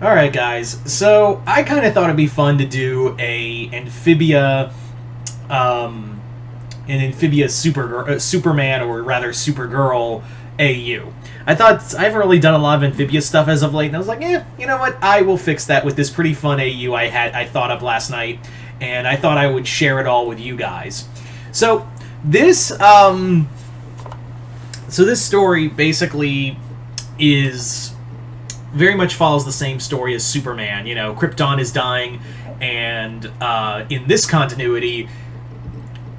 Alright guys, so I kind of thought it'd be fun to do an Amphibia Superman, or rather Supergirl AU. I thought I haven't really done a lot of Amphibia stuff as of late, and I was like, you know what? I will fix that with this pretty fun AU I thought up last night, and I thought I would share it all with you guys. So this story basically is very much follows the same story as Superman. You know, Krypton is dying, and in this continuity,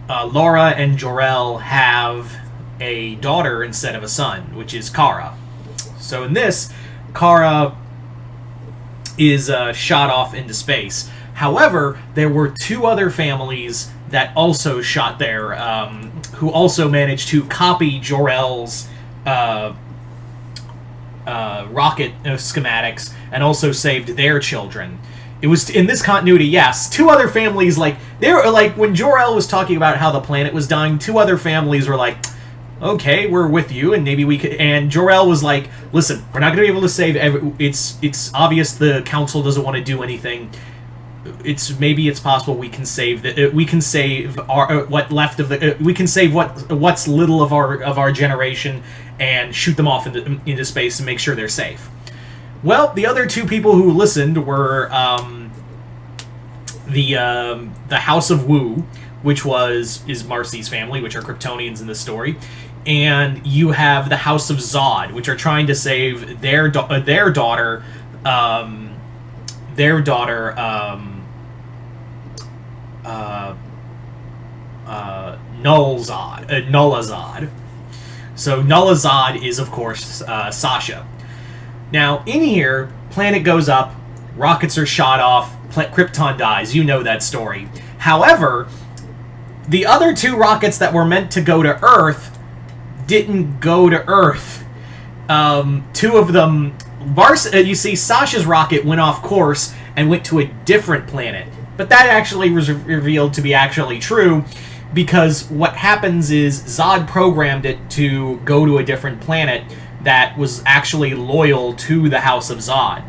Laura and Jor-El have a daughter instead of a son, which is Kara. So in this, Kara is shot off into space. However, there were two other families that also shot there, who also managed to copy Jor-El's rocket schematics and also saved their children. It was in this continuity, yes, two other families, like, they were like, when Jor-El was talking about how the planet was dying, two other families were like, okay, we're with you, and maybe we could. And Jor-El was like, listen, we're not going to be able to save it's obvious the council doesn't want to do anything. Maybe it's possible we can save our what's little of our generation and shoot them off into space and make sure they're safe. Well, the other two people who listened were the House of Wu, which is Marcy's family, which are Kryptonians in this story, and you have the House of Zod, which are trying to save their daughter Nullazad. So Nullazad is, of course, Sasha. Now, in here, planet goes up, rockets are shot off, Krypton dies. You know that story. However, the other two rockets that were meant to go to Earth didn't go to Earth. Two of them... you see, Sasha's rocket went off course and went to a different planet. But that actually was revealed to be actually true, because what happens is Zod programmed it to go to a different planet that was actually loyal to the House of Zod.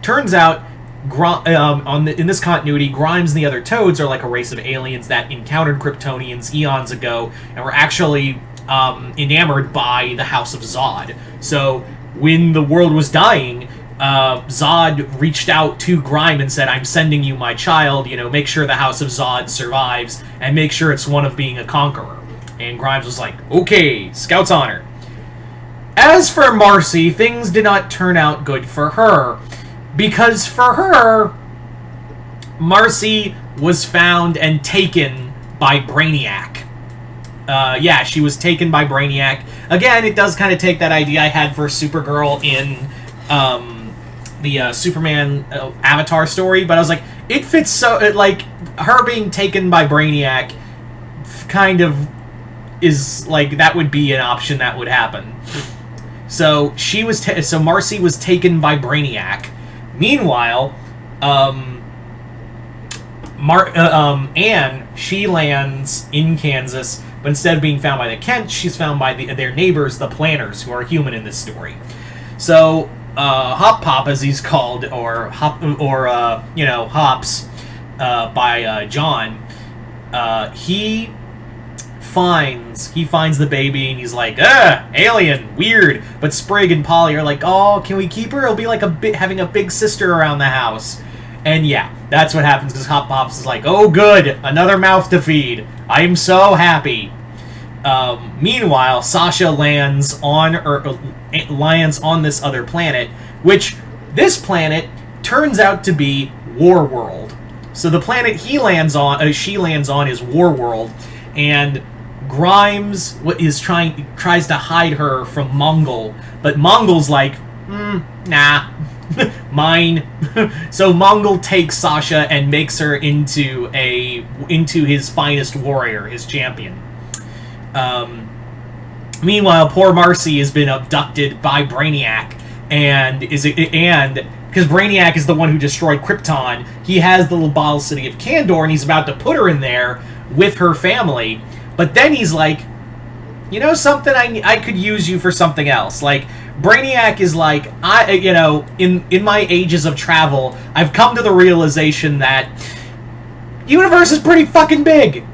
Turns out, in this continuity, Grimes and the other Toads are like a race of aliens that encountered Kryptonians eons ago and were actually enamored by the House of Zod. So when the world was dying, Zod reached out to Grime and said, I'm sending you my child, make sure the House of Zod survives, and make sure it's one of being a conqueror. And Grimes was like, okay, Scout's honor. As for Marcy, things did not turn out good for her, because for her, Marcy was found and taken by Brainiac. Yeah, she was taken by Brainiac. Again, it does kind of take that idea I had for Supergirl in the Superman Avatar story, but I was like, it fits so... like, her being taken by Brainiac kind of is, like, that would be an option that would happen. So, so Marcy was taken by Brainiac. Meanwhile, Anne, she lands in Kansas, but instead of being found by the Kents, she's found by their neighbors, the Planners, who are human in this story. So, Hop Pop, as he's called, or Hops, by John, he finds the baby, and he's like, alien, weird. But Sprig and Polly are like, oh, can we keep her? It'll be like having a big sister around the house. And yeah, that's what happens, because Hop Pops is like, oh good, another mouth to feed. I am so happy. Meanwhile, Sasha lands on this other planet, which this planet turns out to be Warworld. So the planet she lands on is Warworld, and Grimes tries to hide her from Mongol, but Mongol's like, nah, mine. So Mongol takes Sasha and makes her into his finest warrior, his champion. Meanwhile, poor Marcy has been abducted by Brainiac, and because Brainiac is the one who destroyed Krypton, he has the little bottle city of Kandor, and he's about to put her in there with her family. But then he's like, you know something, I could use you for something else. Like, Brainiac is like, in my ages of travel, I've come to the realization that universe is pretty fucking big.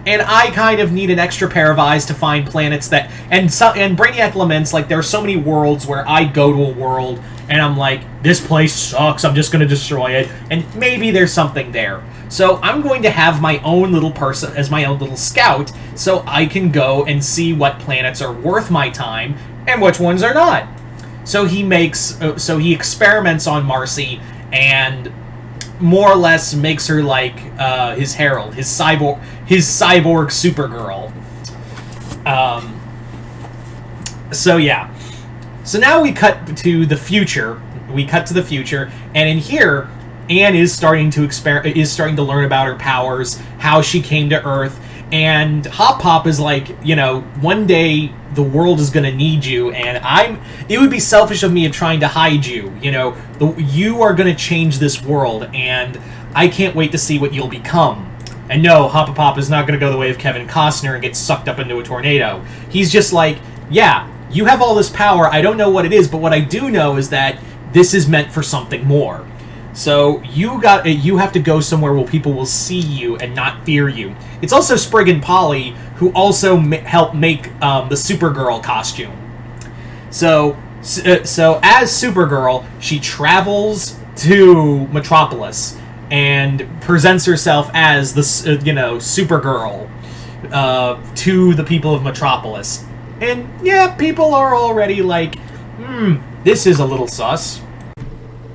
And I kind of need an extra pair of eyes to find planets that... And Brainiac laments, like, there are so many worlds where I go to a world, and I'm like, this place sucks, I'm just going to destroy it. And maybe there's something there. So I'm going to have my own little person as my own little scout, so I can go and see what planets are worth my time, and which ones are not. So he experiments on Marcy, and more or less makes her like his herald, his cyborg Supergirl. So yeah. So now we cut to the future. And in here, Anne is starting to learn about her powers, how she came to Earth, and Hop Pop is like, one day the world is going to need you, and it would be selfish of me of trying to hide you. You are going to change this world, and I can't wait to see what you'll become. And no, Hop Pop is not going to go the way of Kevin Costner and get sucked up into a tornado. He's just like, yeah, you have all this power, I don't know what it is, but what I do know is that this is meant for something more. So you have to go somewhere where people will see you and not fear you. It's also Sprig and Polly who also help make the Supergirl costume. So as Supergirl, she travels to Metropolis and presents herself as the Supergirl to the people of Metropolis. And yeah, people are already like, this is a little sus.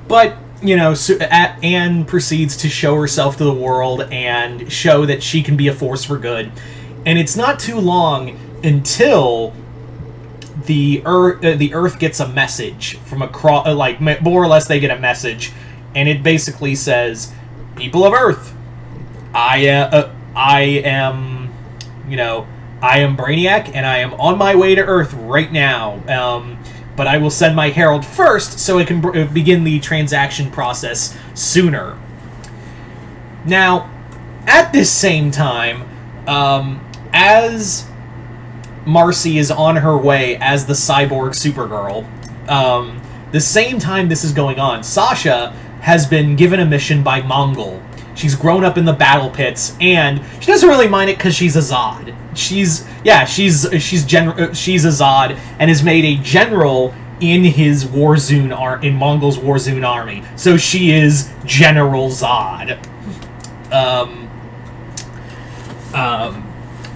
But Anne proceeds to show herself to the world and show that she can be a force for good. And it's not too long until the Earth gets a message from across, like, more or less they get a message, and it basically says, people of Earth, I am Brainiac, and I am on my way to Earth right now. But I will send my herald first so it can begin the transaction process sooner. Now, at this same time, as Marcy is on her way as the cyborg Supergirl, the same time this is going on, Sasha has been given a mission by Mongol. She's grown up in the battle pits, and she doesn't really mind it because she's a Zod. She's a Zod, and is made a general in his in Mongol's Warzone army. So she is General Zod.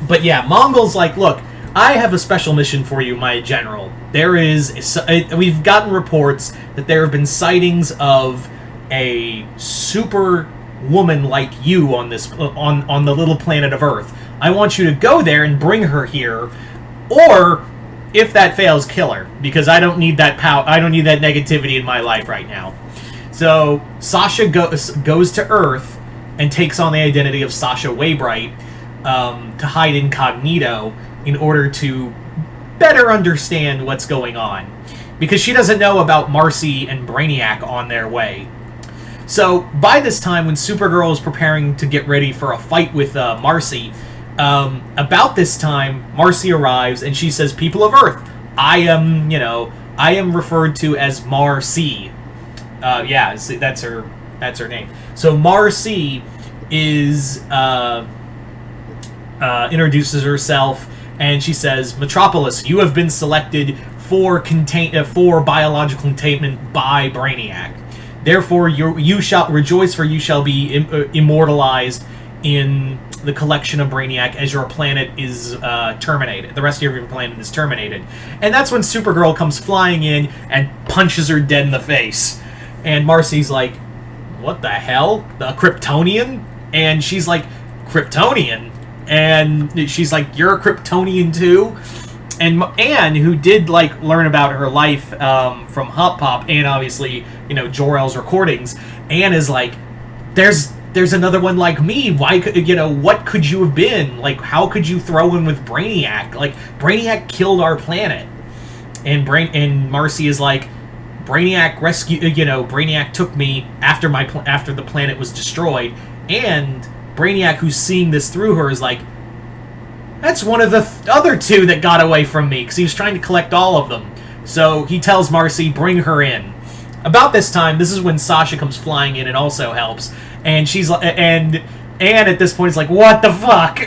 But yeah, Mongol's like, look, I have a special mission for you, my general. We've gotten reports that there have been sightings of a super woman like you on the little planet of Earth. I want you to go there and bring her here, or if that fails, kill her, because I don't need that I don't need that negativity in my life right now. So Sasha goes to Earth and takes on the identity of Sasha Waybright to hide incognito in order to better understand what's going on, because she doesn't know about Marcy and Brainiac on their way. So by this time, when Supergirl is preparing to get ready for a fight with Marcy, about this time, Marcy arrives and she says, "People of Earth, I am referred to as Marcy." See, that's her name. So Marcy is introduces herself, and she says, "Metropolis, you have been selected for biological containment by Brainiac. Therefore, you shall rejoice, for you shall be immortalized in the collection of Brainiac as your planet is terminated. The rest of your planet is terminated." And that's when Supergirl comes flying in and punches her dead in the face. And Marcy's like, "What the hell? The Kryptonian?" And she's like, "Kryptonian?" And she's like, "You're a Kryptonian too?" And Anne, who did learn about her life from Hop Pop and obviously Jor-El's recordings, Anne is like, "There's another one like me. Why could what could you have been? Like, how could you throw in with Brainiac? Like, Brainiac killed our planet." And Marcy is like, "Brainiac Brainiac took me after the planet was destroyed." And Brainiac, who's seeing this through her, is like, "That's one of the other two that got away from me, because he was trying to collect all of them." So he tells Marcy, bring her in. About this time, this is when Sasha comes flying in and also helps. And she's like, and Anne at this point is like, what the fuck?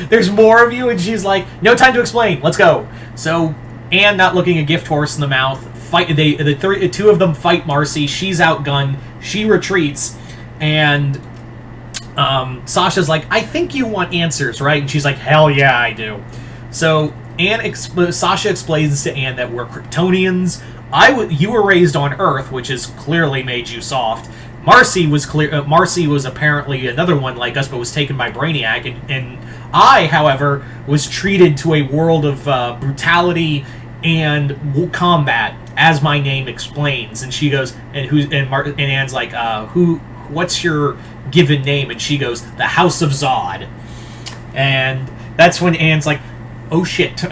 There's more of you? And she's like, no time to explain. Let's go. So Anne, not looking a gift horse in the mouth, two of them fight Marcy. She's outgunned. She retreats. And Sasha's like, I think you want answers, right? And she's like, hell yeah, I do. So Sasha explains to Anne that we're Kryptonians. You were raised on Earth, which has clearly made you soft. Marcy was apparently another one like us, but was taken by Brainiac. And I, however, was treated to a world of brutality and combat, as my name explains. And she goes, and Anne's like, what's your given name? And she goes, the House of Zod. And that's when Anne's like, oh shit.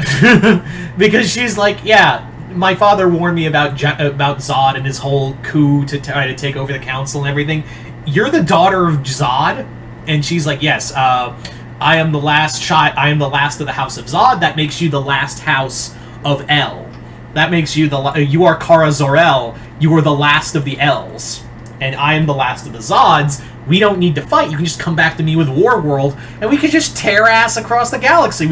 Because she's like, yeah, my father warned me about Zod and his whole coup to try to take over the council and everything. You're the daughter of Zod? And she's like, yes, I am the last child. I am the last of the House of Zod. That makes you the last house of El. That makes you you are Kara Zor-El. You are the last of the Els. And I am the last of the Zods. We don't need to fight. You can just come back to me with Warworld, and we could just tear ass across the galaxy.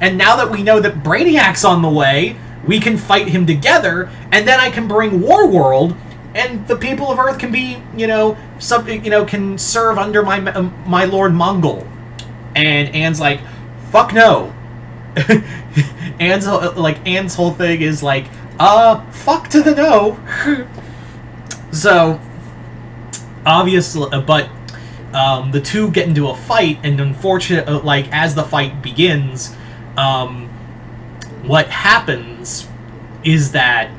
And now that we know that Brainiac's on the way, we can fight him together, and then I can bring Warworld, and the people of Earth can be, can serve under my Lord Mongol. And Anne's like, fuck no. Anne's whole thing is like, fuck to the no. So, obviously, but the two get into a fight, and unfortunately, as the fight begins, what happens is that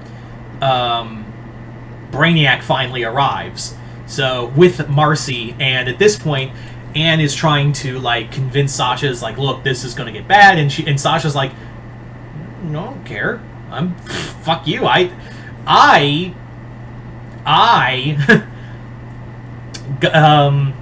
Brainiac finally arrives. So with Marcy, and at this point, Anne is trying to convince Sasha's like, look, this is going to get bad, and Sasha's like, no, I don't care. Fuck you. I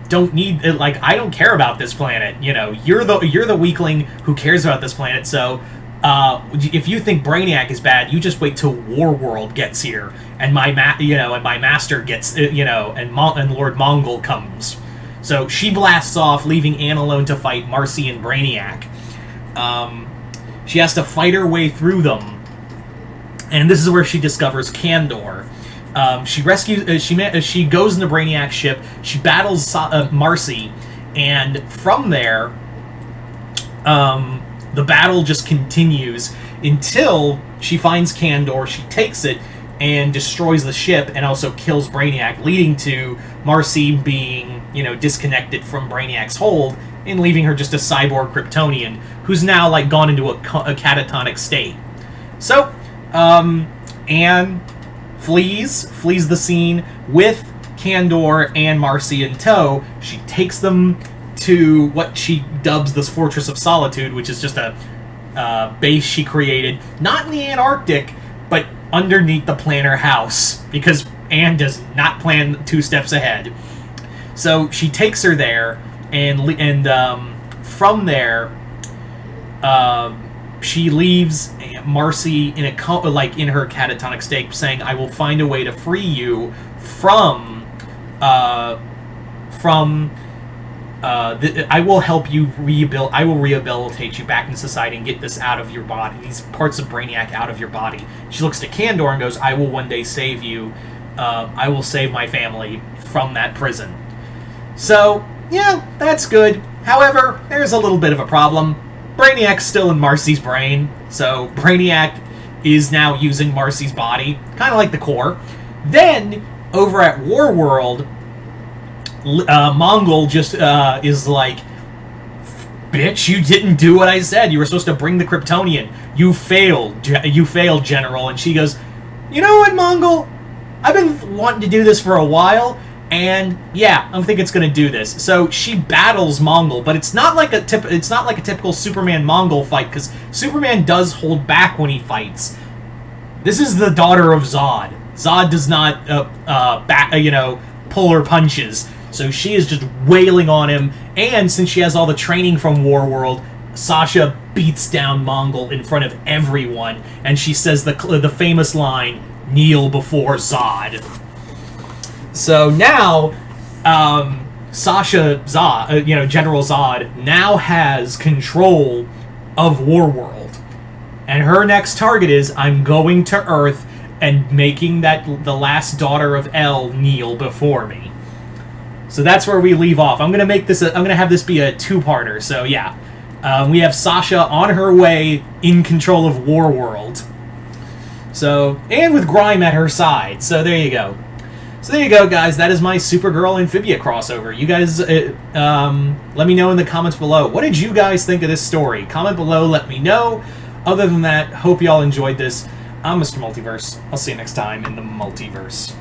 don't need I don't care about this planet. You're the weakling who cares about this planet. So if you think Brainiac is bad, you just wait till Warworld gets here and my master gets and Lord Mongol comes. So she blasts off, leaving Anne alone to fight Marcy and Brainiac. She has to fight her way through them, and this is where she discovers Kandor. She rescues. She goes into Brainiac's ship. She battles Marcy, and from there, the battle just continues until she finds Kandor. She takes it and destroys the ship, and also kills Brainiac, leading to Marcy being, disconnected from Brainiac's hold and leaving her just a cyborg Kryptonian who's now gone into a catatonic state. So, Anne flees the scene with Kandor and Marcy in tow. She takes them to what she dubs the Fortress of Solitude, which is just a base she created, not in the Antarctic, but underneath the Planner House, because Anne does not plan 2 steps ahead. So she takes her there, and from there, she leaves Marcy in her catatonic state, saying, "I will find a way to free you from I will help you rebuild. I will rehabilitate you back into society and get this out of your body. These parts of Brainiac out of your body." She looks to Kandor and goes, "I will one day save you. I will save my family from that prison." So, yeah, that's good. However, there's a little bit of a problem. Brainiac's still in Marcy's brain, so Brainiac is now using Marcy's body, kind of like the core. Then, over at Warworld, Mongol just is like, "Bitch, you didn't do what I said. You were supposed to bring the Kryptonian. You failed. You failed, General." And she goes, "You know what, Mongol? I've been wanting to do this for a while, and yeah, I think it's going to do this." So she battles Mongol, but it's not like a typical Superman Mongol fight, because Superman does hold back when he fights. This is the daughter of Zod. Zod does not pull her punches. So she is just wailing on him, and since she has all the training from Warworld, Sasha beats down Mongol in front of everyone, and she says the famous line, "Kneel before Zod." So now, Sasha Zod, General Zod, now has control of Warworld. And her next target is, I'm going to Earth and making the last daughter of El kneel before me. So that's where we leave off. I'm gonna have this be a two-parter. So yeah, we have Sasha on her way in control of Warworld. So, and with Grime at her side. So there you go. So there you go, guys. That is my Supergirl Amphibia crossover. You guys, let me know in the comments below. What did you guys think of this story? Comment below, let me know. Other than that, hope y'all enjoyed this. I'm Mr. Multiverse. I'll see you next time in the multiverse.